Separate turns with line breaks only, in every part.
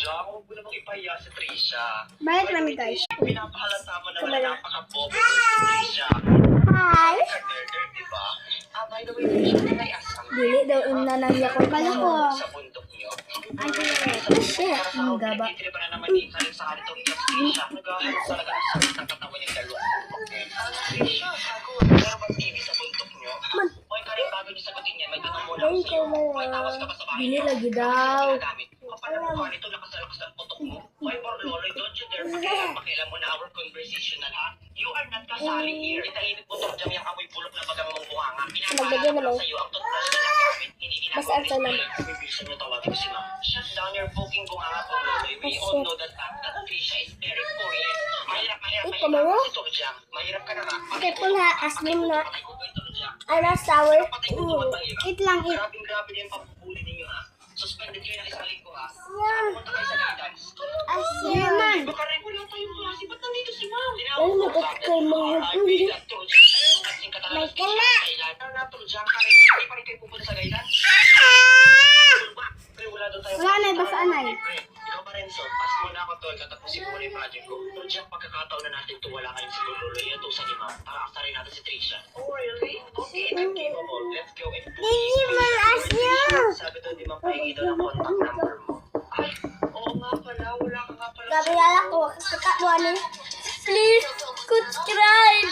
lang. Huwag mo namang ipahiya si Trisha.
Bakit kami guys?
Pinapahalata mo naman na napaka-bobo mo si Trisha.
Hi!
Nag-murder, di ba? By the way, Trisha, may asam.
Dili daw inanangya ko pala ko.
Sa bundok niyo.
Shit, ang gaba.
Hindi pa na naman ikalit sa kanitong Trisha. Naghahanap talaga ng sakit ng katawan yung dalawa. Trisha, sago. Meron bang TV sa bundok niyo? Hoy, Karin, bago niyo sagutin yan, may tanong muna ako sa'yo. Hoy, tawas ka pa sa bahay
Dili
niyo.
lagi daw.
Kapal ang mukha nito, lakas ng putok mo. Hoy, Borloloy, don't you dare pakialam mo na our conversation na ha? You are not kasali here. Itahimik mo tong dyan yung amoy bulok na bagang mong buhanga.
Nagbigay
Pinapaalala
naman.
ko sa'yo ang toothbrush na nagamit. Hindi
Mas
ginagawa
answer lang.
Bibisan mo tawagin si ma'am. Shut down your poking bunganga, Borloloy. We all know that Trisha is very curious. Mahirap
kumawa?
si Turjang. Mahirap ka na nga.
Okay po na, aslim na.
Patay ko ba yung Turjang?
Ano, sour?
Patay ko ba ang hirap?
Eat lang, eat.
Grabe na yung pagpupuli ninyo ha. Suspended kayo ng isang linggo ha.
Yan.
Punta kayo sa guidance.
Asin naman.
Baka rin wala tayong klase. Ba't nandito si ma'am?
Ay, nagkakay mga huli. May kala.
Turjang ka rin. Hindi pa rin kayo pupunta sa guidance.
Wala na, basaan na eh.
Ikaw pa rin, so, pass mo na ako tol, katapusin ko muna yung project ko. Turjang, pagkakataon na natin ito, wala kayong siguro yung tusa ni ma'am. Para aksarin natin si Trisha. Oh, really? Okay, I'm capable. Let's go and pull
Hindi man asya.
Sabi to, di man pahingi daw ng contact number mo. Ay, oo nga pala, wala ka nga pala.
Gabi yala ko, kakatuwa ni. Please, subscribe.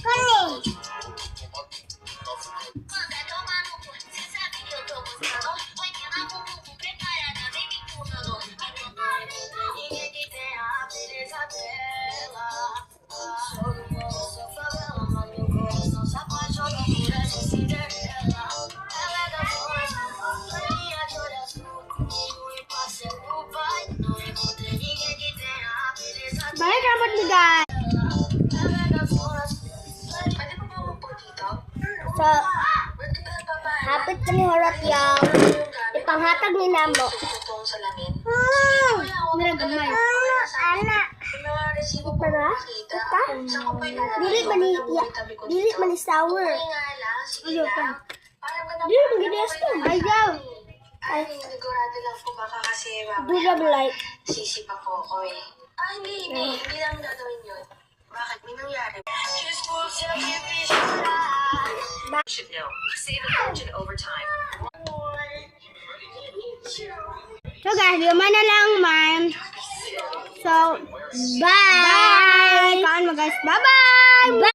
Kani. Balik rambut ni guys. So, hapit ka ni Horot yung ipanghatag ni Nambo. Naragamay. Anak. Para? Ita? Dili man ni sour. Ayaw ka. Dili man ginas to. Ayaw.
Ay, sigurado lang po baka kasi
Durable light.
sisipa po ako eh. Hindi namin gagawin yun. Bakit? May nangyari. Should know. Save a fortune over time.
So guys, lima na lang man. So, bye! Bye! Kaan mo guys. Bye-bye!